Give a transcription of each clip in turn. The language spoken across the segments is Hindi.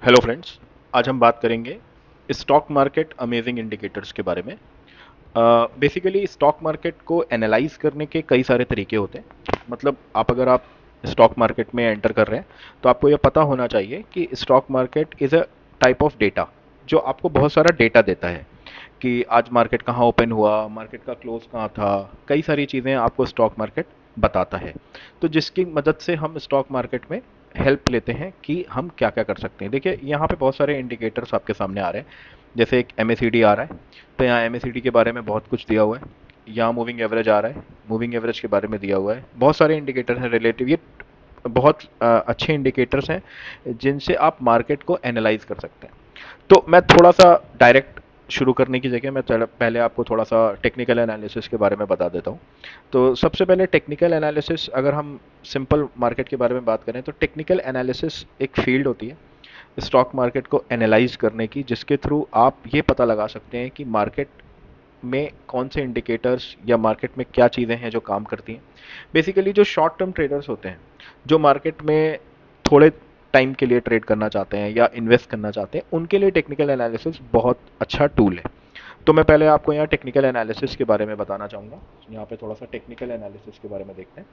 Hello friends. आज हम बात करेंगे स्टॉक मार्केट अमेजिंग इंडिकेटर्स के बारे में। बेसिकली स्टॉक मार्केट को एनालाइज करने के कई सारे तरीके होते हैं। मतलब अगर आप स्टॉक मार्केट में एंटर कर रहे हैं तो आपको यह पता होना चाहिए कि stock market is a type of data जो आपको बहुत सारा डेटा देता है कि आज मार्केट कहाँ ओपन हुआ, मार्केट का क्लोज कहाँ था। कई सारी चीज़ें आपको स्टॉक मार्केट बताता है। तो जिसकी मदद से हम स्टॉक मार्केट में हेल्प लेते हैं कि हम क्या क्या कर सकते हैं। देखिए यहाँ पे बहुत सारे इंडिकेटर्स आपके सामने आ रहे हैं। जैसे एक एम आ रहा है, तो यहाँ एम के बारे में बहुत कुछ दिया हुआ है। यहाँ मूविंग एवरेज आ रहा है, मूविंग एवरेज के बारे में दिया हुआ है। बहुत सारे इंडिकेटर हैं रिलेटिव, ये बहुत अच्छे इंडिकेटर्स हैं जिनसे आप मार्केट को एनालाइज कर सकते हैं। तो मैं थोड़ा सा डायरेक्ट शुरू करने की जगह मैं पहले आपको थोड़ा सा टेक्निकल एनालिसिस के बारे में बता देता हूँ। तो सबसे पहले टेक्निकल एनालिसिस, अगर हम सिंपल मार्केट के बारे में बात करें तो टेक्निकल एनालिसिस एक फील्ड होती है स्टॉक मार्केट को एनालाइज करने की, जिसके थ्रू आप ये पता लगा सकते हैं कि मार्केट में कौन से इंडिकेटर्स या मार्केट में क्या चीज़ें हैं जो काम करती हैं। बेसिकली जो शॉर्ट टर्म ट्रेडर्स होते हैं, जो मार्केट में थोड़े टाइम के लिए ट्रेड करना चाहते हैं या इन्वेस्ट करना चाहते हैं, उनके लिए टेक्निकल एनालिसिस बहुत अच्छा टूल है। तो मैं पहले आपको यहाँ टेक्निकल एनालिसिस के बारे में बताना चाहूँगा। यहाँ पे थोड़ा सा टेक्निकल एनालिसिस के बारे में देखते हैं।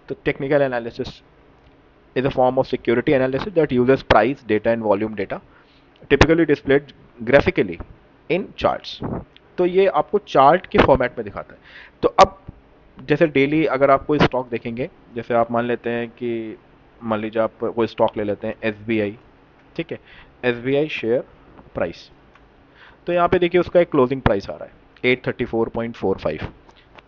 तो technical analysis is a form of security analysis that uses price data and volume data, typically displayed graphically in charts। तो ये आपको चार्ट के फॉर्मेट में दिखाता है। तो अब जैसे डेली अगर आप कोई स्टॉक देखेंगे, जैसे आप मान लेते हैं कि मान लीजिए आप कोई स्टॉक ले लेते हैं एस, ठीक है, एस शेयर प्राइस। तो यहाँ पे देखिए उसका एक क्लोजिंग प्राइस आ रहा है 834.45,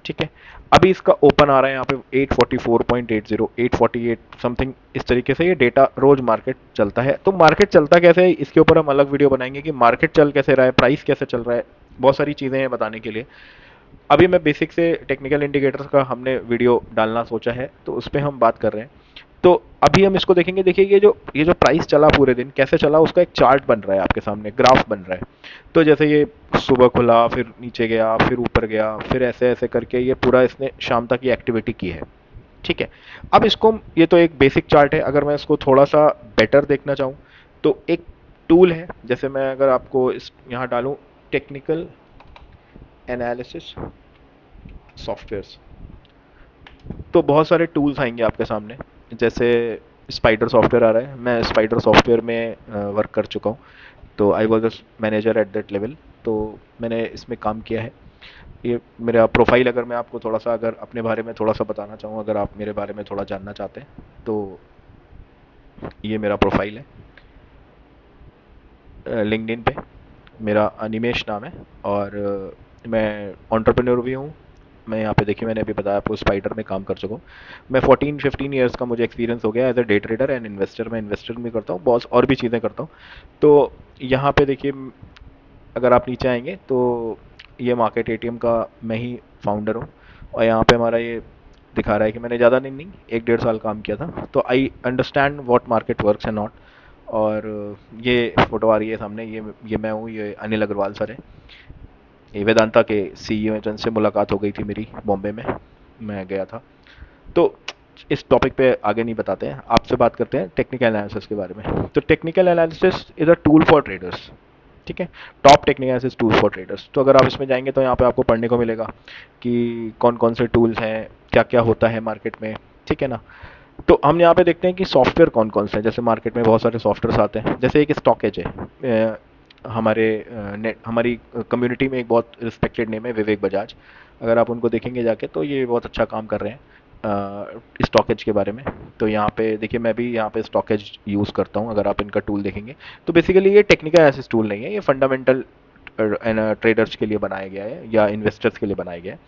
ठीक है। अभी इसका ओपन आ रहा है यहाँ पे 844.80, 848 समथिंग। इस तरीके से ये डेटा रोज मार्केट चलता है। तो मार्केट चलता कैसे है इसके ऊपर हम अलग वीडियो बनाएंगे कि मार्केट चल कैसे रहा है, प्राइस कैसे चल रहा है। बहुत सारी चीज़ें हैं बताने के लिए। अभी मैं बेसिक से टेक्निकल इंडिकेटर्स का हमने वीडियो डालना सोचा है, तो उस पर हम बात कर रहे हैं। तो अभी हम इसको देखेंगे। देखिए ये जो प्राइस चला पूरे दिन कैसे चला, उसका एक चार्ट बन रहा है आपके सामने, ग्राफ बन रहा है। तो जैसे ये सुबह खुला, फिर नीचे गया, फिर ऊपर गया, फिर ऐसे ऐसे करके ये पूरा इसने शाम तक ये एक्टिविटी की है, ठीक है। अब इसको, ये तो एक बेसिक चार्ट है। अगर मैं इसको थोड़ा सा बेटर देखना चाहूँ तो एक टूल है। जैसे मैं अगर आपको इस यहाँ डालूँ टेक्निकल एनालिसिस सॉफ्टवेयर्स, तो बहुत सारे टूल्स आएंगे आपके सामने। जैसे स्पाइडर सॉफ्टवेयर आ रहा है, मैं स्पाइडर सॉफ्टवेयर में वर्क कर चुका हूँ। तो I was a manager at that level, तो मैंने इसमें काम किया है। ये मेरा प्रोफाइल, अगर मैं आपको थोड़ा सा अगर अपने बारे में थोड़ा सा बताना चाहूँ, अगर आप मेरे बारे में थोड़ा जानना चाहते हैं तो ये मेरा प्रोफाइल है लिंक्डइन पे। मेरा अनिमेश नाम है और मैं एंटरप्रेन्योर भी हूँ। मैं यहाँ पे देखिए, मैंने अभी बताया आपको स्पाइडर में काम कर चुका हूँ। मैं 14-15 ईयर्स का मुझे एक्सपीरियंस हो गया as a day trader and investor. मैं इन्वेस्टर भी करता हूँ, बहुत और भी चीज़ें करता हूँ। तो यहाँ पे देखिए, अगर आप नीचे आएंगे तो ये मार्केट एटीएम का मैं ही फाउंडर हूँ। और यहाँ पे हमारा ये दिखा रहा है कि मैंने ज़्यादा दिन नहीं, 1-1.5 साल काम किया था। तो I understand what market works and not. और ये फोटो आ रही है सामने, ये मैं हूँ, ये अनिल अग्रवाल सर है। ये वेदांता के सीईओ हैं, जिनसे मुलाकात हो गई थी मेरी बॉम्बे में, मैं गया था। तो इस टॉपिक पे आगे नहीं बताते हैं, आपसे बात करते हैं टेक्निकल एनालिसिस के बारे में। तो technical analysis is a tool for traders, ठीक है। Top technical analysis tool for traders. तो अगर आप इसमें जाएंगे तो यहाँ पे आपको पढ़ने को मिलेगा कि कौन कौन से टूल्स हैं, क्या क्या होता है मार्केट में, ठीक है ना। तो हम यहाँ पे देखते हैं कि सॉफ्टवेयर कौन कौन से हैं। जैसे मार्केट में बहुत सारे सॉफ्टवेयर आते हैं, जैसे एक स्टॉकेज है। हमारे नेट हमारी कम्युनिटी में एक बहुत रिस्पेक्टेड नेम है, विवेक बजाज। अगर आप उनको देखेंगे जाके तो ये बहुत अच्छा काम कर रहे हैं स्टॉकेज के बारे में। तो यहाँ पे देखिए, मैं भी यहाँ पे स्टॉकेज यूज़ करता हूँ। अगर आप इनका टूल देखेंगे तो बेसिकली ये टेक्निकल एनालिसिस टूल नहीं है, ये फंडामेंटल ट्रेडर्स के लिए बनाया गया है या इन्वेस्टर्स के लिए बनाया गया है।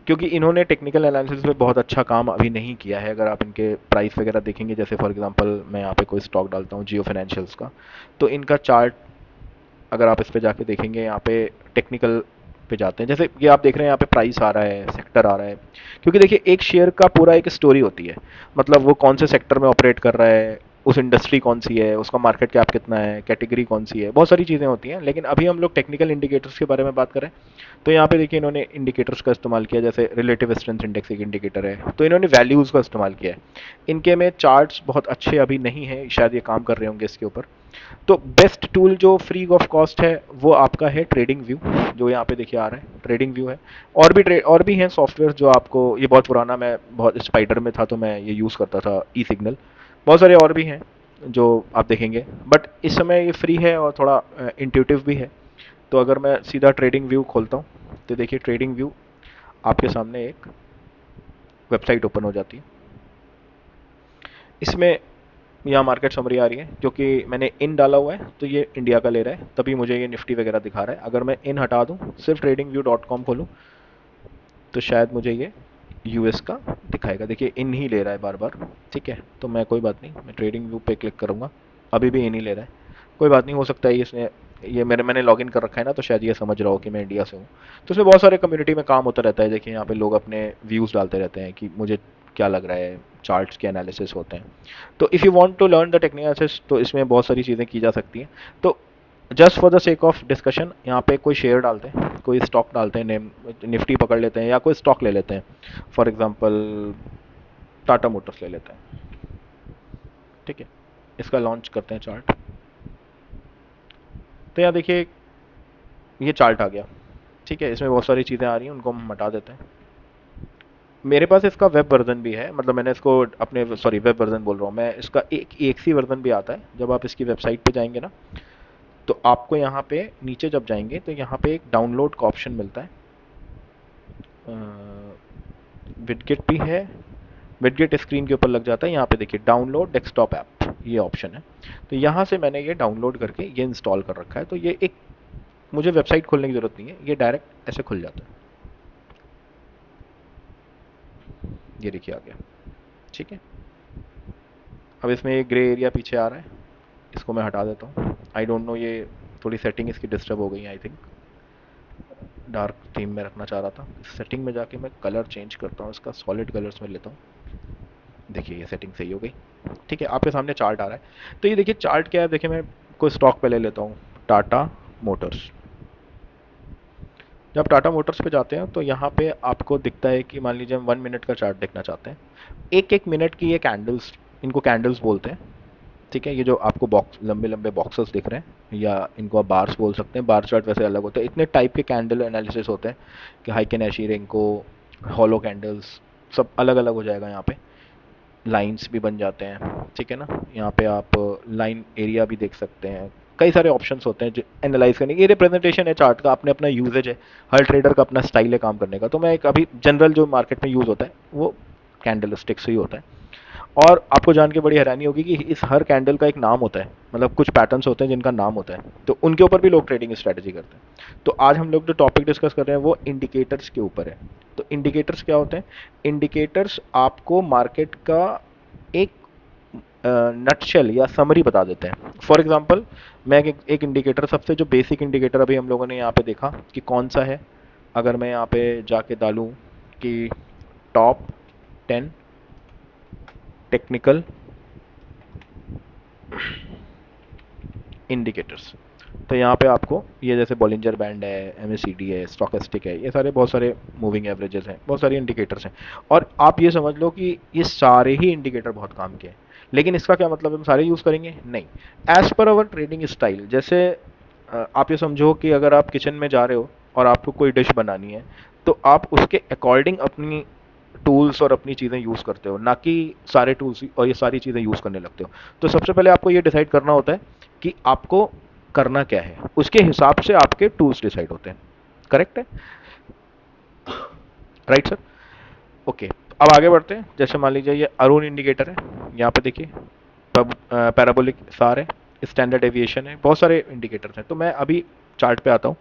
क्योंकि इन्होंने टेक्निकल एनालिसिस में बहुत अच्छा काम अभी नहीं किया है। अगर आप इनके प्राइस वगैरह देखेंगे, जैसे फॉर एग्जांपल मैं यहाँ पे कोई स्टॉक डालता हूँ जियो फाइनेंशियल्स का, तो इनका चार्ट अगर आप इस पे जाके देखेंगे, यहाँ पे टेक्निकल पे जाते हैं, जैसे ये आप देख रहे हैं यहाँ पे प्राइस आ रहा है, सेक्टर आ रहा है। क्योंकि देखिए एक शेयर का पूरा एक स्टोरी होती है। मतलब वो कौन से सेक्टर में ऑपरेट कर रहा है, उस इंडस्ट्री कौन सी है, उसका मार्केट कैप कितना है, कैटेगरी कौन सी है, बहुत सारी चीज़ें होती हैं। लेकिन अभी हम लोग टेक्निकल इंडिकेटर्स के बारे में बात करें तो यहाँ पे देखिए इन्होंने इंडिकेटर्स का इस्तेमाल किया, जैसे रिलेटिव स्ट्रेंथ इंडेक्स एक इंडिकेटर है, तो इन्होंने वैल्यूज़ का इस्तेमाल किया है। इनके में चार्ट्स बहुत अच्छे अभी नहीं है, शायद ये काम कर रहे होंगे इसके ऊपर। तो बेस्ट टूल जो फ्री ऑफ कॉस्ट है वो आपका है ट्रेडिंग व्यू, जो यहाँ पे देखिए आ रहा है, ट्रेडिंग व्यू है। और भी हैं सॉफ्टवेयर जो आपको, ये बहुत पुराना, मैं बहुत स्पाइडर में था तो मैं ये यूज़ करता था, ई सिग्नल। बहुत सारे और भी हैं जो आप देखेंगे, बट इस समय ये फ्री है और थोड़ा इंट्यूटिव भी है। तो अगर मैं सीधा ट्रेडिंग व्यू खोलता हूँ तो देखिए ट्रेडिंग व्यू आपके सामने एक वेबसाइट ओपन हो जाती है। इसमें यहाँ मार्केट समरी आ रही है, क्योंकि मैंने इन डाला हुआ है तो ये इंडिया का ले रहा है, तभी मुझे ये निफ्टी वगैरह दिखा रहा है। अगर मैं इन हटा दूँ, सिर्फ ट्रेडिंग व्यू डॉट कॉम खोलूँ, तो शायद मुझे ये यूएस का दिखाएगा। देखिए इन ही ले रहा है बार बार, ठीक है, तो मैं कोई बात नहीं, मैं ट्रेडिंग व्यू पे क्लिक करूँगा, अभी भी इन ही ले रहा है। कोई बात नहीं, हो सकता है इसने, ये मैंने लॉगिन कर रखा है ना, तो शायद ये समझ रहा हो कि मैं इंडिया से हूँ। तो इसमें बहुत सारे कम्युनिटी में काम होता रहता है। देखिए यहाँ पे लोग अपने व्यूज़ डालते रहते हैं कि मुझे क्या लग रहा है, चार्ट्स के एनालिसिस होते हैं। तो if you want to learn the technical, तो इसमें बहुत सारी चीज़ें की जा सकती हैं। तो just for the sake of discussion यहाँ पे कोई शेयर डालते हैं, कोई स्टॉक डालते हैं, नेम निफ्टी पकड़ लेते हैं या कोई स्टॉक ले लेते हैं, फॉर एग्जांपल टाटा मोटर्स ले लेते हैं, ठीक है। इसका लॉन्च करते हैं चार्ट। तो यहाँ देखिए ये चार्ट आ गया, ठीक है। इसमें बहुत सारी चीज़ें आ रही हैं, उनको हम हटा देते हैं। मेरे पास इसका वेब वर्जन भी है, मतलब मैंने इसको अपने, सॉरी वेब वर्जन बोल रहा हूँ मैं, इसका एक सी वर्जन भी आता है। जब आप इसकी वेबसाइट पे जाएंगे ना, तो आपको यहाँ पे नीचे जब जाएंगे तो यहाँ पे एक डाउनलोड का ऑप्शन मिलता है। विडगेट भी है, विडगेट स्क्रीन के ऊपर लग जाता है। यहाँ पे देखिए डाउनलोड डेस्कटॉप ऐप, ये ऑप्शन है। तो यहाँ से मैंने ये डाउनलोड करके ये इंस्टॉल कर रखा है। तो ये एक, मुझे वेबसाइट खोलने की ज़रूरत नहीं है, ये डायरेक्ट ऐसे खुल जाता है। ये देखिए आ गया, ठीक है। अब इसमें ये ग्रे एरिया पीछे आ रहा है, इसको मैं हटा देता हूँ। आई डोंट नो, ये थोड़ी सेटिंग इसकी डिस्टर्ब हो गई आई थिंक, डार्क थीम में रखना चाह रहा था। सेटिंग में जाके मैं कलर चेंज करता हूँ, इसका सॉलिड कलर्स में लेता हूँ। देखिए ये सेटिंग सही हो गई, ठीक है। आपके सामने चार्ट आ रहा है। तो ये देखिए चार्ट क्या है, देखिए मैं कोई स्टॉक पे ले लेता हूँ, टाटा मोटर्स। जब टाटा मोटर्स पे जाते हैं तो यहाँ पे आपको दिखता है कि मान लीजिए हम 1 मिनट का चार्ट देखना चाहते हैं। एक एक मिनट की ये कैंडल्स, इनको कैंडल्स बोलते हैं, ठीक है। ये जो आपको बॉक्स, लंबे लंबे बॉक्सेस दिख रहे हैं, या इनको आप बार्स बोल सकते हैं, बार चार्ट वैसे अलग होते हैं। इतने टाइप के कैंडल एनालिसिस होते हैं कि हाइकेनेशी, रिंको, हॉलो कैंडल्स, सब अलग अलग हो जाएगा। यहाँ पे लाइंस भी बन जाते हैं, ठीक है ना। यहाँ पे आप लाइन एरिया भी देख सकते हैं। कई सारे ऑप्शंस होते हैं जो एनालाइज करने के। ये रिप्रेजेंटेशन है चार्ट का, अपने अपना यूजेज है, हर ट्रेडर का अपना स्टाइल है काम करने का। तो मैं एक अभी जनरल जो मार्केट में यूज़ होता है वो कैंडल स्टिक्स ही होता है। और आपको जान के बड़ी हैरानी होगी कि इस हर कैंडल का एक नाम होता है, मतलब कुछ पैटर्न्स होते हैं जिनका नाम होता है, तो उनके ऊपर भी लोग ट्रेडिंग स्ट्रेटजी करते हैं। तो आज हम लोग जो टॉपिक डिस्कस कर रहे हैं वो इंडिकेटर्स के ऊपर है। तो इंडिकेटर्स क्या होते हैं? इंडिकेटर्स आपको मार्केट का एक नटशेल या समरी बता देते हैं। फॉर एग्जांपल, मैं एक इंडिकेटर, सबसे जो बेसिक इंडिकेटर अभी हम लोगों ने यहाँ पे देखा कि कौन सा है, अगर मैं यहाँ पे जाके डालूँ कि टॉप 10 टेक्निकल इंडिकेटर्स, तो यहाँ पे आपको ये जैसे बॉलिंजर बैंड है, एमएसीडी है, स्टॉकेस्टिक है, ये सारे बहुत सारे मूविंग एवरेजेस हैं, बहुत सारे इंडिकेटर्स हैं। और आप ये समझ लो कि ये सारे ही इंडिकेटर बहुत काम के हैं। लेकिन इसका क्या मतलब, हम सारे यूज़ करेंगे? नहीं। एज पर अवर ट्रेडिंग स्टाइल, जैसे आप ये समझो कि अगर आप किचन में जा रहे हो और आपको कोई डिश बनानी है, तो आप उसके अकॉर्डिंग अपनी टूल्स और अपनी चीज़ें यूज़ करते हो, ना कि सारे टूल्स और ये सारी चीज़ें यूज़ करने लगते हो। तो सबसे पहले आपको ये डिसाइड करना होता है कि आपको करना क्या है, उसके हिसाब से आपके टूल्स डिसाइड होते हैं। करेक्ट है? Right sir? ओके, अब आगे बढ़ते हैं। जैसे मान लीजिए ये अरुण इंडिकेटर है, यहाँ पे देखिए पैराबोलिक सार है, स्टैंडर्ड एविएशन है, बहुत सारे इंडिकेटर्स हैं। तो मैं अभी चार्ट पे आता हूँ।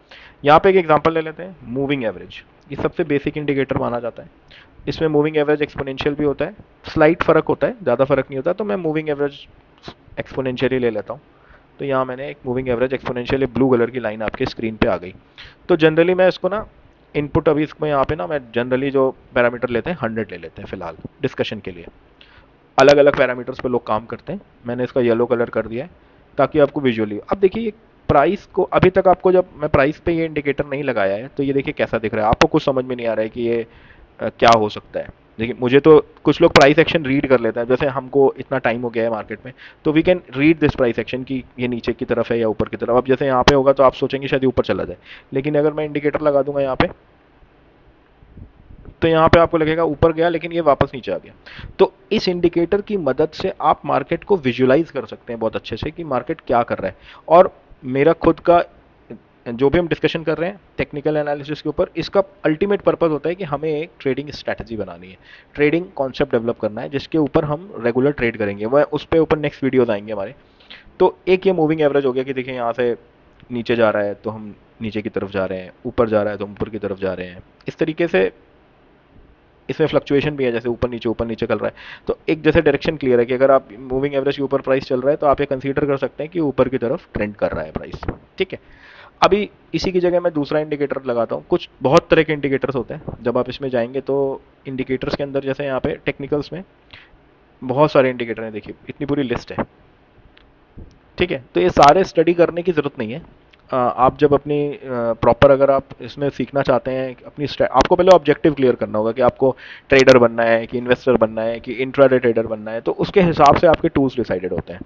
यहाँ पे एक एग्जांपल ले लेते हैं, मूविंग एवरेज। ये सबसे बेसिक इंडिकेटर माना जाता है। इसमें मूविंग एवरेज एक्सपोनेंशियल भी होता है, स्लाइट फर्क होता है, ज़्यादा फर्क नहीं होता। तो मैं मूविंग एवरेज एक्सपोनेंशियल ही ले लेता हूँ। तो यहाँ मैंने एक moving average exponential, blue colour की लाइन आपके स्क्रीन पे आ गई। तो जनरली मैं इसको ना, इनपुट अभी इसमें यहाँ पे ना, मैं जनरली जो पैरामीटर लेते हैं 100 ले लेते हैं फिलहाल डिस्कशन के लिए। अलग अलग पैरामीटर्स पे लोग काम करते हैं। मैंने इसका येलो कलर कर दिया है ताकि आपको विजुअली, अब देखिए प्राइस को, अभी तक आपको जब मैं प्राइस पे ये इंडिकेटर नहीं लगाया है तो ये देखिए कैसा दिख रहा है, आपको कुछ समझ में नहीं आ रहा है कि ये क्या हो सकता है। देखिए मुझे तो, कुछ लोग प्राइस एक्शन रीड कर लेते हैं, जैसे हमको इतना टाइम हो गया है मार्केट में, तो we can read this price action कि ये नीचे की तरफ है या ऊपर की तरफ। अब जैसे यहाँ पे होगा तो आप सोचेंगे शायद ये ऊपर चला जाए, लेकिन अगर मैं इंडिकेटर लगा दूंगा यहाँ पे, तो यहाँ पे आपको लगेगा ऊपर गया लेकिन ये वापस नीचे आ गया। तो इस इंडिकेटर की मदद से आप मार्केट को विजुलाइज कर सकते हैं बहुत अच्छे से कि मार्केट क्या कर रहा है। और मेरा खुद का जो भी हम डिस्कशन कर रहे हैं टेक्निकल एनालिसिस के ऊपर, इसका अल्टीमेट पर्पस होता है कि हमें एक ट्रेडिंग स्ट्रैटेजी बनानी है, ट्रेडिंग कॉन्सेप्ट डेवलप करना है जिसके ऊपर हम रेगुलर ट्रेड करेंगे। वह उस पे ऊपर नेक्स्ट वीडियोज आएंगे हमारे। तो एक ये मूविंग एवरेज हो गया कि देखिए यहाँ से नीचे जा रहा है तो हम नीचे की तरफ जा रहे हैं, ऊपर जा रहा है तो हम ऊपर की तरफ जा रहे हैं, इस तरीके से। इसमें फ्लक्चुएशन भी है, जैसे ऊपर नीचे चल रहा है, तो एक जैसे डायरेक्शन क्लियर है कि अगर आप मूविंग एवरेज के ऊपर प्राइस चल रहा है तो आप ये कंसीडर कर सकते हैं कि ऊपर की तरफ ट्रेंड कर रहा है प्राइस। ठीक है। अभी इसी की जगह मैं दूसरा इंडिकेटर लगाता हूँ। कुछ बहुत तरह के इंडिकेटर्स होते हैं, जब आप इसमें जाएंगे तो इंडिकेटर्स के अंदर, जैसे यहाँ पे टेक्निकल्स में बहुत सारे इंडिकेटर हैं, देखिए इतनी पूरी लिस्ट है। ठीक है, तो ये सारे स्टडी करने की ज़रूरत नहीं है। आप जब अपनी प्रॉपर, अगर आप इसमें सीखना चाहते हैं अपनी, आपको पहले ऑब्जेक्टिव क्लियर करना होगा कि आपको ट्रेडर बनना है कि इन्वेस्टर बनना है कि इंट्राडे ट्रेडर बनना है, तो उसके हिसाब से आपके टूल्स डिसाइडेड होते हैं।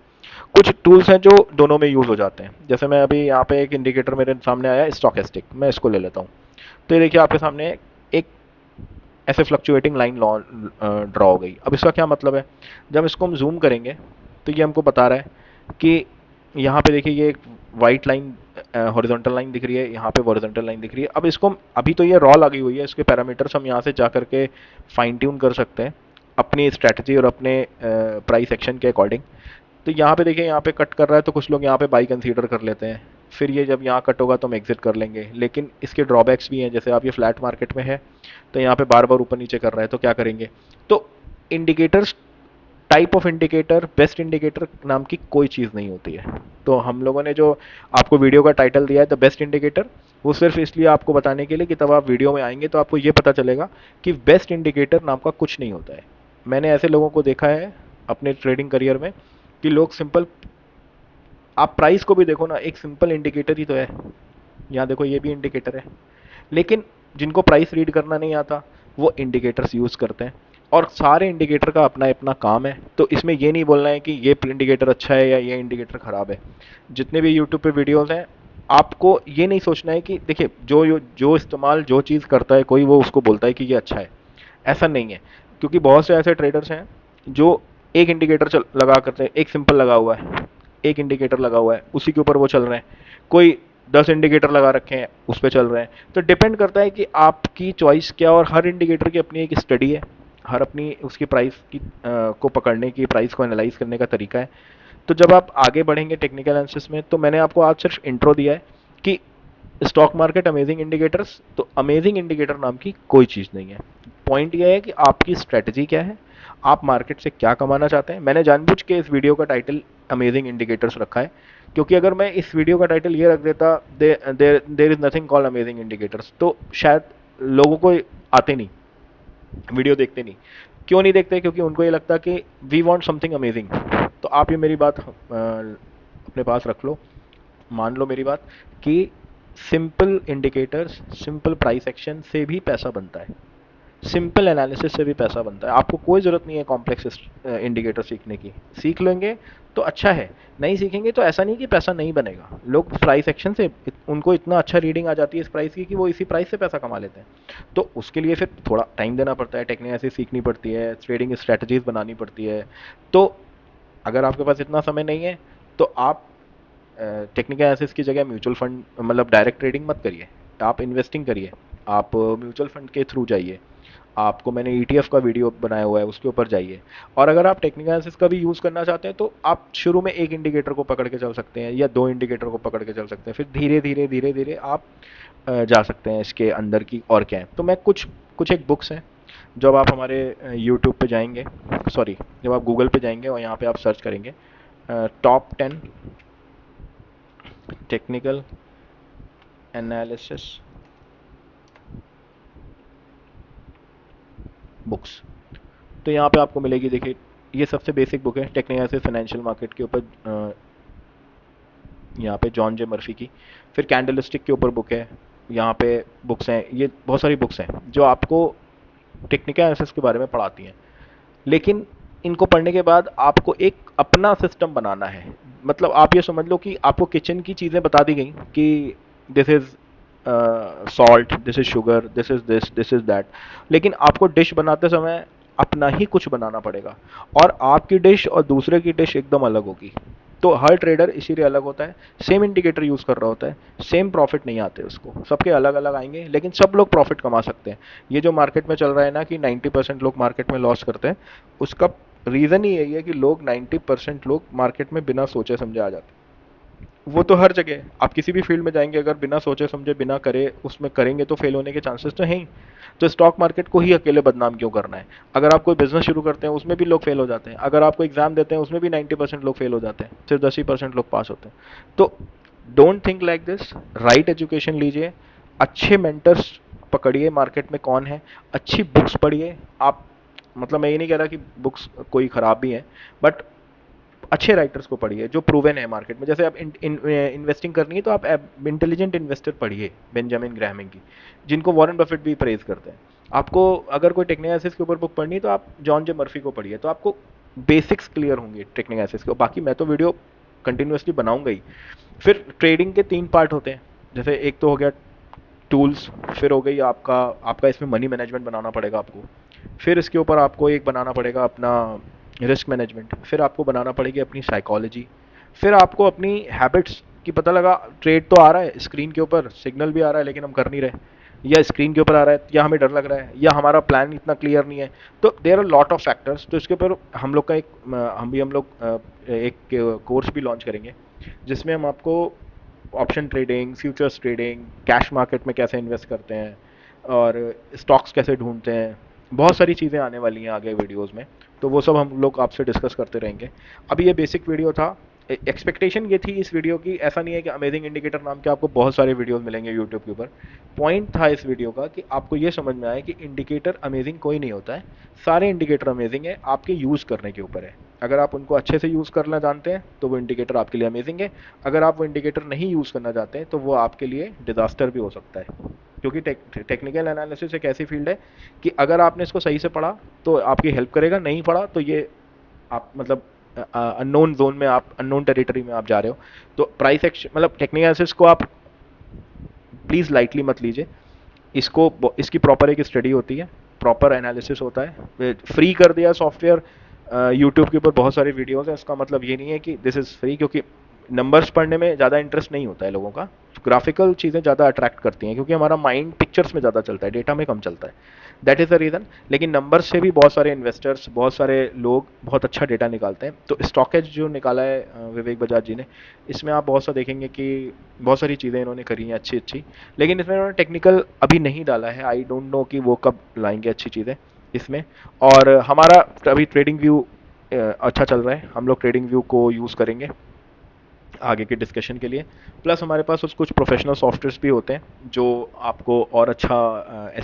कुछ टूल्स हैं जो दोनों में यूज़ हो जाते हैं, जैसे मैं अभी यहाँ पे एक इंडिकेटर मेरे सामने आया स्टॉकेस्टिक, मैं इसको ले लेता हूँ। तो ये देखिए आपके सामने एक ऐसे फ्लक्चुएटिंग लाइन ड्रॉ हो गई। अब इसका क्या मतलब है, जब इसको हम जूम करेंगे तो ये हमको बता रहा है कि यहाँ पे देखिए ये एक वाइट लाइन, हॉरिजॉन्टल लाइन दिख रही है, यहाँ पे हॉरिजॉन्टल लाइन दिख रही है। अब इसको अभी तो ये रॉ लगी हुई है, इसके पैरामीटर्स हम यहाँ से जा करके फाइन ट्यून कर सकते हैं अपनी स्ट्रैटेजी और अपने प्राइस एक्शन के अकॉर्डिंग। तो यहाँ पे देखिए यहाँ पे कट कर रहा है तो कुछ लोग यहाँ पे बाई कंसीडर कर लेते हैं, फिर ये जब यहाँ कट होगा तो हम एग्जिट कर लेंगे। लेकिन इसके ड्रॉबैक्स भी हैं, जैसे आप ये फ्लैट मार्केट में है तो यहाँ पे बार बार ऊपर नीचे कर रहा है तो क्या करेंगे। तो indicators, type of indicator, best indicator नाम की कोई चीज़ नहीं होती है। तो हम लोगों ने जो आपको वीडियो का टाइटल दिया है द बेस्ट इंडिकेटर, वो सिर्फ इसलिए आपको बताने के लिए कि तब आप वीडियो में आएंगे तो आपको ये पता चलेगा कि बेस्ट इंडिकेटर नाम का कुछ नहीं होता है। मैंने ऐसे लोगों को देखा है अपने ट्रेडिंग करियर में कि लोग सिंपल, आप प्राइस को भी देखो ना, एक सिंपल इंडिकेटर ही तो है। यहाँ देखो ये भी इंडिकेटर है, लेकिन जिनको प्राइस रीड करना नहीं आता वो इंडिकेटर्स यूज़ करते हैं। और सारे इंडिकेटर का अपना अपना काम है, तो इसमें ये नहीं बोलना है कि ये इंडिकेटर अच्छा है या ये इंडिकेटर ख़राब है। जितने भी यूट्यूब पे वीडियोस हैं, आपको ये नहीं सोचना है कि देखिए जो इस्तेमाल जो चीज़ करता है कोई, वो उसको बोलता है कि ये अच्छा है, ऐसा नहीं है। क्योंकि बहुत से ऐसे ट्रेडर्स हैं जो एक इंडिकेटर लगा करते हैं, एक सिंपल लगा हुआ है, एक इंडिकेटर लगा हुआ है उसी के ऊपर वो चल रहे हैं। कोई 10 इंडिकेटर लगा रखे हैं उस पर चल रहे हैं। तो डिपेंड करता है कि आपकी चॉइस क्या, और हर इंडिकेटर की अपनी एक स्टडी है, हर अपनी उसकी प्राइस की को पकड़ने की, प्राइस को एनालाइज करने का तरीका है। तो जब आप आगे बढ़ेंगे टेक्निकल एनालिसिस में, तो मैंने आपको आज सिर्फ इंट्रो दिया है कि स्टॉक मार्केट अमेजिंग इंडिकेटर्स, तो अमेजिंग इंडिकेटर नाम की कोई चीज़ नहीं है। पॉइंट यह है कि आपकी स्ट्रेटजी क्या है, आप मार्केट से क्या कमाना चाहते हैं। मैंने जानबूझ के इस वीडियो का टाइटल अमेजिंग इंडिकेटर्स रखा है, क्योंकि अगर मैं इस वीडियो का टाइटल ये रख देता there is nothing called amazing indicators, तो शायद लोगों को आते नहीं, वीडियो देखते नहीं। क्यों नहीं देखते, क्योंकि उनको ये लगता कि वी वांट समथिंग अमेजिंग। तो आप ये मेरी बात अपने पास रख लो, मान लो मेरी बात कि simple indicators, simple price action से भी पैसा बनता है, सिंपल एनालिसिस से भी पैसा बनता है। आपको कोई ज़रूरत नहीं है कॉम्प्लेक्स इंडिकेटर सीखने की। सीख लेंगे तो अच्छा है, नहीं सीखेंगे तो ऐसा नहीं कि पैसा नहीं बनेगा। लोग प्राइस एक्शन से उनको इतना अच्छा रीडिंग आ जाती है इस प्राइस की कि वो इसी प्राइस से पैसा कमा लेते हैं। तो उसके लिए फिर थोड़ा टाइम देना पड़ता है, टेक्निक ऐसे सीखनी पड़ती है, ट्रेडिंग स्ट्रैटेजीज बनानी पड़ती है। तो अगर आपके पास इतना समय नहीं है तो आप टेक्निकल एनालिसिस की जगह म्यूचुअल फंड, मतलब डायरेक्ट ट्रेडिंग मत करिए, आप इन्वेस्टिंग करिए, आप म्यूचुअल फंड के थ्रू जाइए। आपको मैंने ETF का वीडियो बनाया हुआ है, उसके ऊपर जाइए। और अगर आप टेक्निकल एनालिसिस का भी यूज़ करना चाहते हैं तो आप शुरू में एक इंडिकेटर को पकड़ के चल सकते हैं या दो इंडिकेटर को पकड़ के चल सकते हैं, फिर धीरे धीरे धीरे धीरे आप जा सकते हैं इसके अंदर की और क्या है। तो मैं कुछ कुछ एक बुक्स हैं, जब आप हमारे यूट्यूब पे जाएंगे, सॉरी जब आप गूगल पे जाएंगे और यहाँ पे आप सर्च करेंगे टॉप 10 टेक्निकल एनालिसिस बुक्स, तो यहाँ पे आपको मिलेगी, देखिए ये सबसे बेसिक बुक है टेक्निकल फाइनेंशियल मार्केट के ऊपर, यहाँ पे जॉन जे मर्फी की। फिर कैंडलस्टिक के ऊपर बुक है, यहाँ पे बुक्स हैं, ये बहुत सारी बुक्स हैं जो आपको टेक्निकल एनालिसिस के बारे में पढ़ाती हैं। लेकिन इनको पढ़ने के बाद आपको एक अपना सिस्टम बनाना है। मतलब आप ये समझ लो कि आपको किचन की चीज़ें बता दी गई कि this is salt, this is sugar, this is that, लेकिन आपको डिश बनाते समय अपना ही कुछ बनाना पड़ेगा, और आपकी डिश और दूसरे की डिश एकदम अलग होगी। तो हर ट्रेडर इसीलिए अलग होता है, सेम इंडिकेटर यूज़ कर रहा होता है, सेम प्रॉफिट नहीं आते उसको, सबके अलग अलग आएंगे, लेकिन सब लोग प्रॉफिट कमा सकते हैं। ये जो मार्केट में चल रहा है ना कि 90% लोग मार्केट में लॉस करते हैं, उसका रीज़न ही यही है कि लोग 90% लोग मार्केट में बिना सोचे समझे आ जाते हैं। वो तो हर जगह, आप किसी भी फील्ड में जाएंगे, अगर बिना सोचे समझे बिना करे उसमें करेंगे तो फेल होने के चांसेस तो हैं ही। तो स्टॉक मार्केट को ही अकेले बदनाम क्यों करना है? अगर आप कोई बिजनेस शुरू करते हैं उसमें भी लोग फेल हो जाते हैं, अगर आप कोई एग्जाम देते हैं उसमें भी 90% लोग फेल हो जाते हैं, सिर्फ 10% लोग पास होते हैं। तो don't think like this, right education लीजिए, अच्छे मेंटर्स पकड़िए मार्केट में कौन है, अच्छी बुक्स पढ़िए आप। मतलब मैं ये नहीं कह रहा कि बुक्स कोई ख़राब भी हैं, बट अच्छे राइटर्स को पढ़िए जो प्रूवन है मार्केट में। जैसे आप इन्वेस्टिंग करनी है तो आप इंटेलिजेंट इन्वेस्टर पढ़िए, बेंजामिन ग्रैहम की, जिनको वॉरेन बफेट भी प्रेज करते हैं। आपको अगर कोई टेक्निकल एनालिसिस के ऊपर बुक पढ़नी है तो आप जॉन जे मर्फी को पढ़िए, तो आपको बेसिक्स क्लियर होंगे टेक्निकल एनालिसिस के। बाकी मैं तो वीडियो कंटिन्यूसली बनाऊंगा ही। फिर ट्रेडिंग के 3 पार्ट होते हैं, जैसे एक तो हो गया टूल्स, फिर हो गई आपका आपका इसमें मनी मैनेजमेंट बनाना पड़ेगा आपको, फिर इसके ऊपर आपको एक बनाना पड़ेगा अपना रिस्क मैनेजमेंट, फिर आपको बनाना पड़ेगी अपनी साइकोलॉजी, फिर आपको अपनी हैबिट्स की पता लगा ट्रेड तो आ रहा है स्क्रीन के ऊपर, सिग्नल भी आ रहा है लेकिन हम कर नहीं रहे, या स्क्रीन के ऊपर आ रहा है या हमें डर लग रहा है या हमारा प्लान इतना क्लियर नहीं है। तो there are lot of factors. तो इसके ऊपर हम लोग का एक हम लोग एक कोर्स भी लॉन्च करेंगे जिसमें हम आपको option trading, futures trading, cash market में कैसे इन्वेस्ट करते हैं और स्टॉक्स कैसे ढूंढते हैं, बहुत सारी चीज़ें आने वाली हैं आगे वीडियोस में। तो वो सब हम लोग आपसे डिस्कस करते रहेंगे। अभी ये बेसिक वीडियो था। एक्सपेक्टेशन ये थी इस वीडियो की, ऐसा नहीं है कि अमेजिंग इंडिकेटर नाम के आपको बहुत सारे वीडियोस मिलेंगे यूट्यूब के ऊपर। पॉइंट था इस वीडियो का कि आपको ये समझ में आए कि इंडिकेटर अमेजिंग कोई नहीं होता है, सारे इंडिकेटर अमेजिंग है, आपके यूज़ करने के ऊपर है। अगर आप उनको अच्छे से यूज़ करना जानते हैं तो वो इंडिकेटर आपके लिए अमेजिंग है, अगर आप वो इंडिकेटर नहीं यूज़ करना चाहते हैं तो वो आपके लिए डिजास्टर भी हो सकता है। क्योंकि टेक्निकल एनालिसिस एक ऐसी फील्ड है कि अगर आपने इसको सही से पढ़ा तो आपकी हेल्प करेगा, नहीं पढ़ा तो ये आप मतलब अननोन जोन में, आप अननोन टेरिटरी में आप जा रहे हो। तो प्राइस एक्शन मतलब टेक्निकल एनालिसिस को आप प्लीज़ लाइटली मत लीजिए। इसको इसकी प्रॉपर एक स्टडी होती है, प्रॉपर एनालिसिस होता है। फ्री कर दिया सॉफ्टवेयर, यूट्यूब के ऊपर बहुत सारे वीडियोस हैं, इसका मतलब ये नहीं है कि दिस इज़ फ्री, क्योंकि नंबर्स पढ़ने में ज़्यादा इंटरेस्ट नहीं होता है लोगों का। ग्राफिकल चीज़ें ज़्यादा अट्रैक्ट करती हैं क्योंकि हमारा माइंड पिक्चर्स में ज़्यादा चलता है, डेटा में कम चलता है। That is the reason. लेकिन नंबर्स से भी बहुत सारे इन्वेस्टर्स, बहुत सारे लोग बहुत अच्छा डेटा निकालते हैं। तो स्टॉकेज जो निकाला है विवेक बजाज जी ने, इसमें आप बहुत सा देखेंगे कि बहुत सारी चीज़ें इन्होंने करी हैं अच्छी अच्छी, लेकिन इसमें उन्होंने टेक्निकल अभी नहीं डाला है। आई डोंट नो कि वो कब लाएंगे अच्छी चीज़ें इसमें। और हमारा अभी ट्रेडिंग व्यू अच्छा चल रहा है, हम लोग ट्रेडिंग व्यू को यूज़ करेंगे आगे के डिस्कशन के लिए। प्लस हमारे पास कुछ प्रोफेशनल सॉफ्टवेयर्स भी होते हैं जो आपको और अच्छा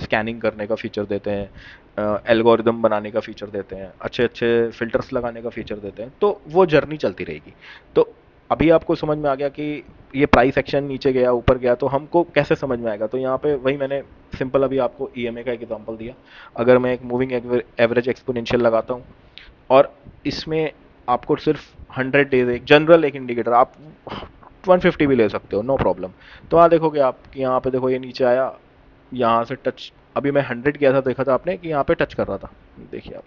स्कैनिंग करने का फीचर देते हैं, एल्गोरिदम बनाने का फीचर देते हैं, अच्छे अच्छे फिल्टर्स लगाने का फीचर देते हैं। तो वो जर्नी चलती रहेगी। तो अभी आपको समझ में आ गया कि ये प्राइस एक्शन नीचे गया ऊपर गया तो हमको कैसे समझ में आएगा। तो यहाँ पे वही मैंने सिंपल अभी आपको ईएमए का एक एग्जांपल दिया। अगर मैं एक मूविंग एवरेज एक्सपोनेंशियल लगाता हूँ और इसमें आपको सिर्फ 100 डेज, एक जनरल एक इंडिकेटर, आप 150 भी ले सकते हो, नो प्रॉब्लम। तो वहाँ देखोगे आप कि यहाँ पे देखो ये नीचे आया, यहाँ से टच, अभी मैं 100 किया था, देखा था आपने कि यहाँ पे टच कर रहा था, देखिए आप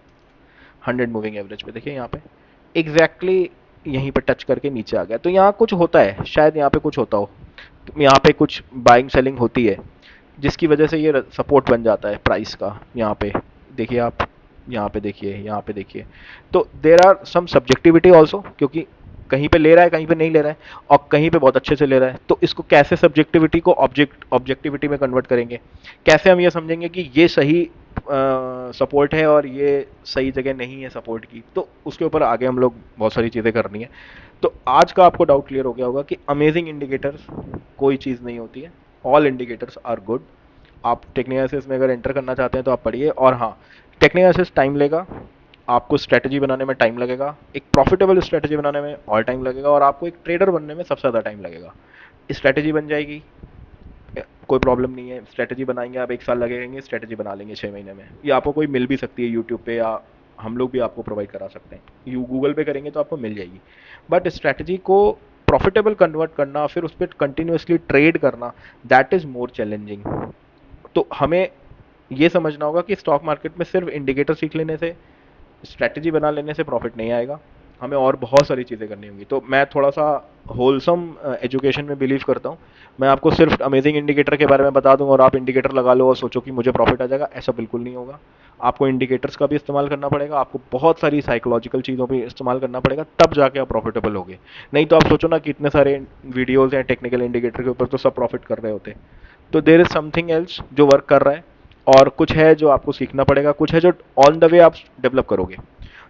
100 मूविंग एवरेज पे देखिए यहाँ पे एग्जैक्टली यहीं पे टच करके नीचे आ गया। तो यहाँ कुछ होता है, शायद यहाँ पे कुछ होता हो, यहाँ पे कुछ बाइंग सेलिंग होती है जिसकी वजह से ये सपोर्ट बन जाता है प्राइस का। यहाँ पे देखिए आप, यहाँ पे देखिए, यहाँ पे देखिए। तो there are some subjectivity also, क्योंकि कहीं पे ले रहा है कहीं पे नहीं ले रहा है और कहीं पे बहुत अच्छे से ले रहा है। तो इसको कैसे सब्जेक्टिविटी को ऑब्जेक्टिविटी में कन्वर्ट करेंगे, कैसे हम ये समझेंगे कि ये सही सपोर्ट है और ये सही जगह नहीं है सपोर्ट की। तो उसके ऊपर आगे हम लोग बहुत सारी चीज़ें करनी है। तो आज का आपको डाउट क्लियर हो गया होगा कि अमेजिंग इंडिकेटर्स कोई चीज़ नहीं होती है, ऑल इंडिकेटर्स आर गुड। आप टेक्निकल एनालिसिस में अगर एंटर करना चाहते हैं तो आप पढ़िए। और हाँ, टेक्निकल एनालिसिस टाइम लेगा, आपको स्ट्रैटेजी बनाने में टाइम लगेगा, एक प्रॉफिटेबल स्ट्रैटेजी बनाने में और टाइम लगेगा, और आपको एक ट्रेडर बनने में सबसे ज़्यादा टाइम लगेगा। स्ट्रैटेजी बन जाएगी, कोई प्रॉब्लम नहीं है, स्ट्रैटेजी बनाएंगे आप, 1 साल लगेंगे, स्ट्रैटेजी बना लेंगे 6 महीने में। ये आपको कोई मिल भी सकती है यूट्यूब पे, या हम लोग भी आपको प्रोवाइड करा सकते हैं, यू गूगल पे करेंगे तो आपको मिल जाएगी। बट स्ट्रैटेजी को प्रॉफिटेबल कन्वर्ट करना, फिर उस पर कंटिन्यूसली ट्रेड करना, दैट इज़ मोर चैलेंजिंग। तो हमें ये समझना होगा कि स्टॉक मार्केट में सिर्फ इंडिकेटर सीख लेने से, स्ट्रैटेजी बना लेने से प्रॉफिट नहीं आएगा, हमें और बहुत सारी चीज़ें करनी होंगी। तो मैं थोड़ा सा होलसम एजुकेशन में बिलीव करता हूँ। मैं आपको सिर्फ अमेजिंग इंडिकेटर के बारे में बता दूंगा और आप इंडिकेटर लगा लो और सोचो कि मुझे प्रॉफिट आ जाएगा, ऐसा बिल्कुल नहीं होगा। आपको इंडिकेटर्स का भी इस्तेमाल करना पड़ेगा, आपको बहुत सारी साइकोलॉजिकल चीज़ों पर इस्तेमाल करना पड़ेगा, तब जाके आप प्रॉफिटेबल होगे। नहीं तो आप सोचो ना कि इतने सारे वीडियोज़ हैं टेक्निकल इंडिकेटर के ऊपर, तो सब प्रॉफिट कर रहे होते हैं। तो देर इज़ समथिंग एल्स जो वर्क कर रहा है, और कुछ है जो आपको सीखना पड़ेगा, कुछ है जो ऑन द वे आप डेवलप करोगे।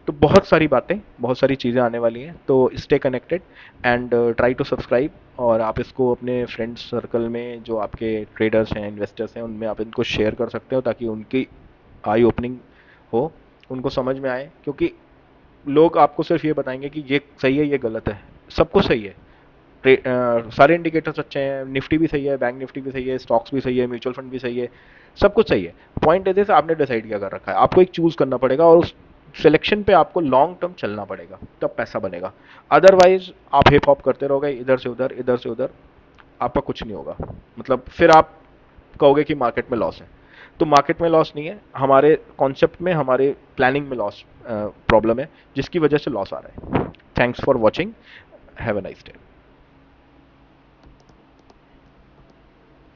तो बहुत सारी बातें, बहुत सारी चीज़ें आने वाली हैं, तो stay connected and try to subscribe. और आप इसको अपने फ्रेंड्स सर्कल में जो आपके ट्रेडर्स हैं, इन्वेस्टर्स हैं, उनमें आप इनको शेयर कर सकते हो, ताकि उनकी आई ओपनिंग हो, उनको समझ में आए। क्योंकि लोग आपको सिर्फ ये बताएंगे कि ये सही है, ये गलत है, सब कुछ सही है। सारे इंडिकेटर्स अच्छे हैं, निफ्टी भी सही है, बैंक निफ्टी भी सही है, स्टॉक्स भी सही है, म्यूचुअल फंड भी सही है, सब कुछ सही है। पॉइंट इज आपने डिसाइड क्या कर रखा है, आपको एक चूज करना पड़ेगा, और उस सिलेक्शन पे आपको लॉन्ग टर्म चलना पड़ेगा, तब पैसा बनेगा। अदरवाइज आप हिप हॉप करते रहोगे, इधर से उधर, इधर से उधर, आपका कुछ नहीं होगा। मतलब फिर आप कहोगे कि मार्केट में लॉस है। तो मार्केट में लॉस नहीं है, हमारे कॉन्सेप्ट में, हमारे प्लानिंग में लॉस प्रॉब्लम है, जिसकी वजह से लॉस आ रहा है। Thanks for watching, have a nice day.